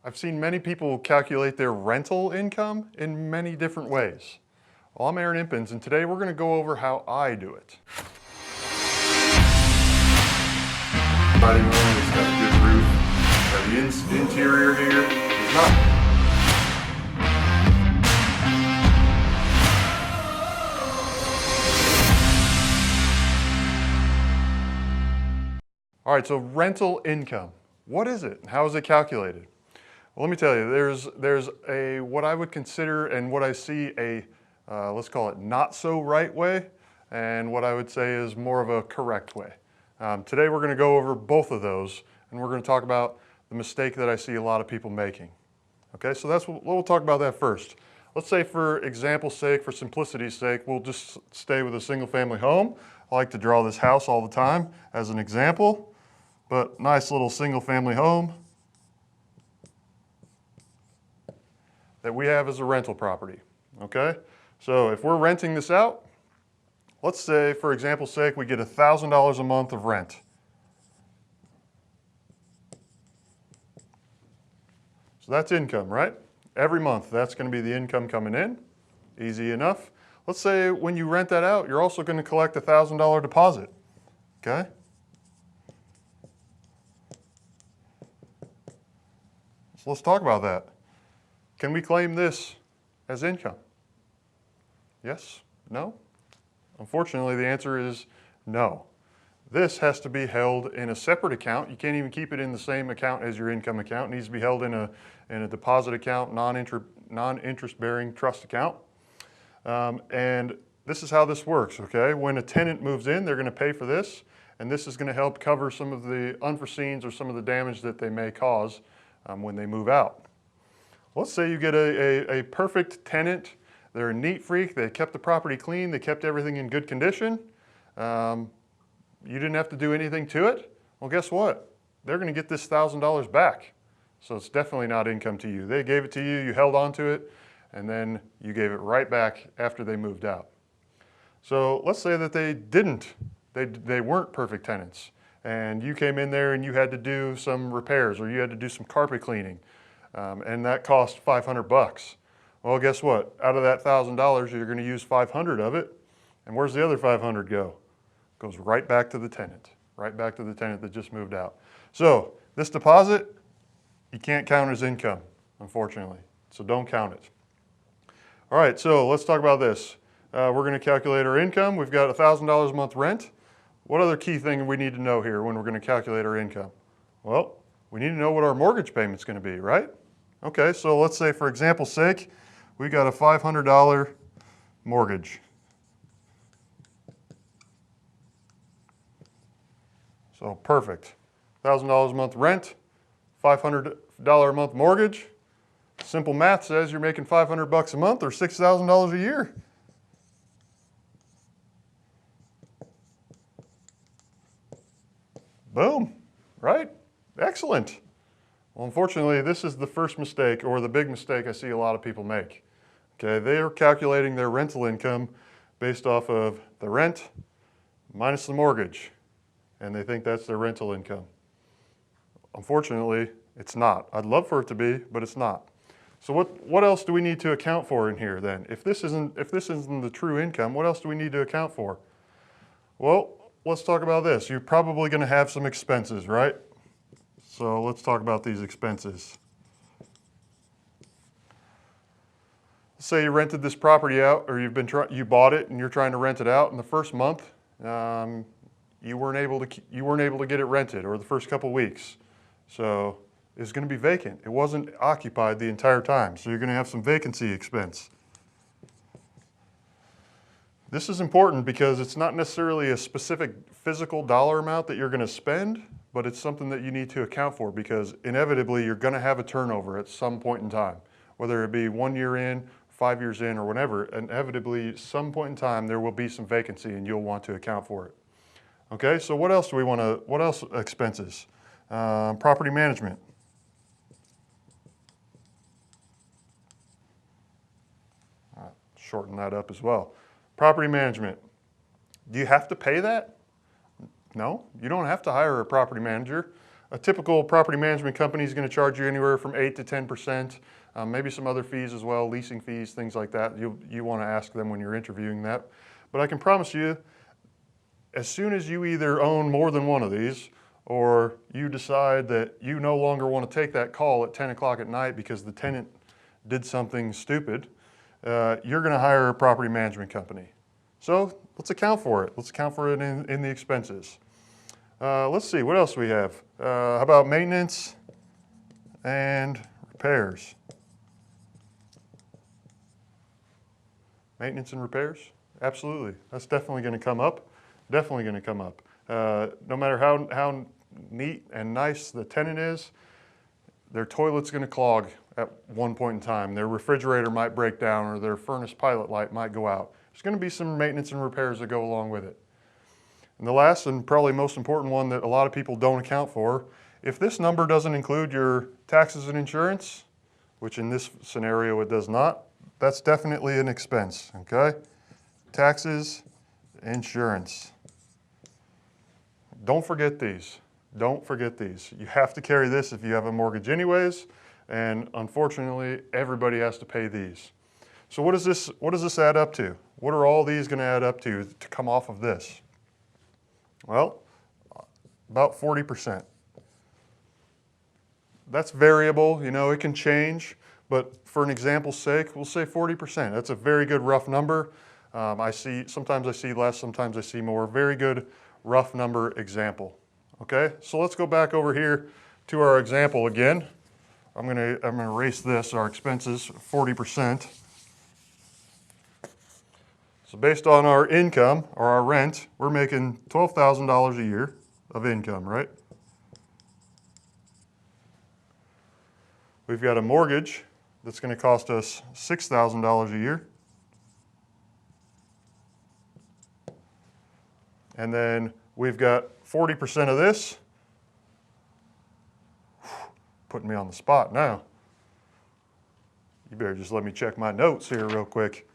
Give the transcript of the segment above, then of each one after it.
I've seen many people calculate their rental income in many different ways. Well, I'm Aaron Impens, and today we're going to go over how I do it. Riding on, it's got a good roof. The interior here is not. All right, so rental income. What is it and how is it calculated? Well, let me tell you, there's a what I would consider and what I see a, let's call it not so right way, and what I would say is more of a correct way. Today we're going to go over both of those, and we're going to talk about the mistake that I see a lot of people making. Okay, so we'll talk about that first. Let's say for example's sake, for simplicity's sake, we'll just stay with a single family home. I like to draw this house all the time as an example. But nice little single family home that we have as a rental property, okay? So if we're renting this out, let's say for example's sake, we get $1,000 a month of rent. So that's income, right? Every month, that's gonna be the income coming in, easy enough. Let's say when you rent that out, you're also gonna collect a $1,000 deposit, okay? So let's talk about that. Can we claim this as income? Yes? No? Unfortunately, the answer is no. This has to be held in a separate account. You can't even keep it in the same account as your income account. It needs to be held in a deposit account, non-interest bearing trust account. And this is how this works, okay? When a tenant moves in, they're gonna pay for this, and this is gonna help cover some of the unforeseens or some of the damage that they may cause when they move out. Let's say you get a perfect tenant. They're a neat freak. They kept the property clean. They kept everything in good condition. You didn't have to do anything to it. Well, guess what? They're going to get this $1,000 back. So it's definitely not income to you. They gave it to you, you held on to it, and then you gave it right back after they moved out. So let's say that they weren't perfect tenants. And you came in there and you had to do some repairs or you had to do some carpet cleaning, and that cost 500 bucks. Well, guess what? Out of that $1,000, you're going to use 500 of it, and where's the other 500 go? It goes right back to the tenant, right back to the tenant that just moved out. So this deposit, you can't count as income, unfortunately, so don't count it. All right, so let's talk about this. We're going to calculate our income. We've got $1,000 a month rent. What other key thing we need to know here when we're going to calculate our income? Well, we need to know what our mortgage payment's going to be, right? Okay, so let's say for example's sake, we got a $500 mortgage. So perfect. $1,000 a month rent, $500 a month mortgage. Simple math says you're making 500 bucks a month or $6,000 a year. Boom, right? Excellent. Well, unfortunately, this is the first mistake or the big mistake I see a lot of people make. Okay, they are calculating their rental income based off of the rent minus the mortgage, and they think that's their rental income. Unfortunately, it's not. I'd love for it to be, but it's not. So what else do we need to account for in here then? If this isn't the true income, what else do we need to account for? Well, let's talk about this. You're probably going to have some expenses, right? So let's talk about these expenses. Let's say you rented this property out, or you bought it and you're trying to rent it out. In the first month, you weren't able to get it rented, or the first couple weeks. So it's going to be vacant. It wasn't occupied the entire time. So you're going to have some vacancy expense. This is important because it's not necessarily a specific physical dollar amount that you're going to spend, but it's something that you need to account for because inevitably you're going to have a turnover at some point in time. Whether it be 1 year in, 5 years in, or whenever, inevitably some point in time there will be some vacancy and you'll want to account for it. Okay, so what else do we want to, what else expenses? Property management. Shorten that up as well. Property management. Do you have to pay that? No, you don't have to hire a property manager. A typical property management company is going to charge you anywhere from 8 to 10%, maybe some other fees as well, leasing fees, things like that. You want to ask them when you're interviewing that. But I can promise you, as soon as you either own more than one of these, or you decide that you no longer want to take that call at 10 o'clock at night because the tenant did something stupid, you're going to hire a property management company. So let's account for it. Let's account for it in the expenses. Let's see, what else we have? How about maintenance and repairs? Maintenance and repairs? Absolutely. That's definitely going to come up. Definitely going to come up. No matter how neat and nice the tenant is, their toilet's going to clog at one point in time. Their refrigerator might break down, or their furnace pilot light might go out. There's going to be some maintenance and repairs that go along with it. And the last and probably most important one that a lot of people don't account for, if this number doesn't include your taxes and insurance, which in this scenario it does not, that's definitely an expense, okay? Taxes, insurance. Don't forget these. Don't forget these. You have to carry this if you have a mortgage anyways, and unfortunately, everybody has to pay these. So what does this add up to? What are all these going to add up to come off of this? Well, about 40%. That's variable, you know, it can change, but for an example's sake, we'll say 40%. That's a very good rough number. Sometimes I see less, sometimes I see more. Very good rough number example. Okay, so let's go back over here to our example again. I'm gonna erase this, our expenses, 40%. So based on our income, or our rent, we're making $12,000 a year of income, right? We've got a mortgage that's gonna cost us $6,000 a year. And then we've got 40% of this. Putting me on the spot now. You better just let me check my notes here real quick.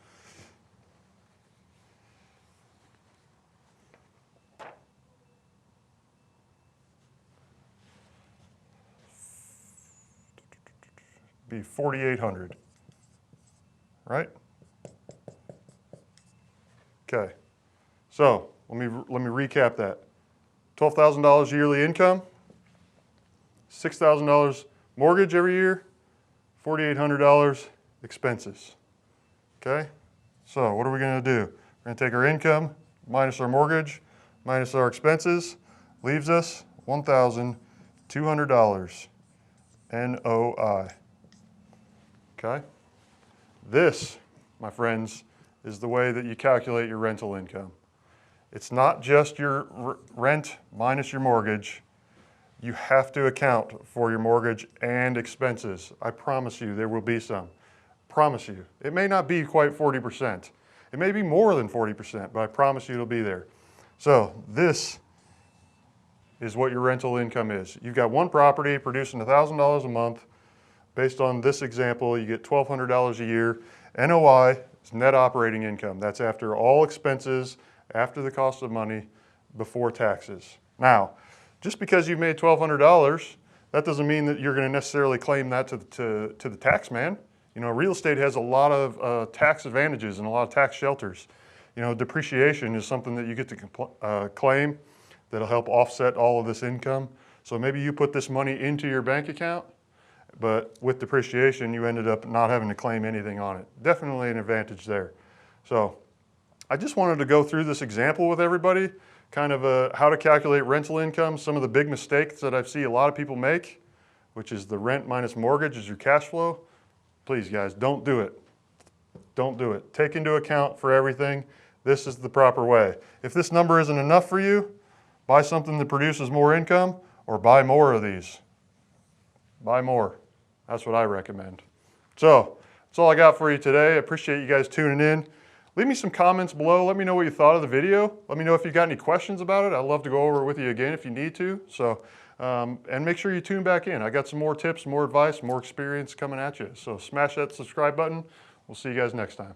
Be $4,800, right? Okay, so let me recap that. $12,000 yearly income, $6,000 mortgage every year, $4,800 expenses. Okay, so what are we going to do? We're going to take our income minus our mortgage minus our expenses, leaves us $1,200 NOI. Okay, this, my friends, is the way that you calculate your rental income. It's not just your rent minus your mortgage. You have to account for your mortgage and expenses. I promise you there will be some. Promise you. It may not be quite 40%. It may be more than 40%, but I promise you it'll be there. So this is what your rental income is. You've got one property producing $1,000 a month. Based on this example, you get $1,200 a year. NOI is net operating income. That's after all expenses, after the cost of money, before taxes. Now, just because you've made $1,200, that doesn't mean that you're going to necessarily claim that to the tax man. You know, real estate has a lot of tax advantages and a lot of tax shelters. You know, depreciation is something that you get to claim that'll help offset all of this income. So maybe you put this money into your bank account, but with depreciation, you ended up not having to claim anything on it. Definitely an advantage there. So I just wanted to go through this example with everybody, kind of how to calculate rental income, some of the big mistakes that I've seen a lot of people make, which is the rent minus mortgage is your cash flow. Please guys, don't do it. Don't do it. Take into account for everything. This is the proper way. If this number isn't enough for you, buy something that produces more income or buy more of these. Buy more. That's what I recommend. So that's all I got for you today. I appreciate you guys tuning in. Leave me some comments below. Let me know what you thought of the video. Let me know if you got any questions about it. I'd love to go over it with you again if you need to. So, and make sure you tune back in. I got some more tips, more advice, more experience coming at you. So smash that subscribe button. We'll see you guys next time.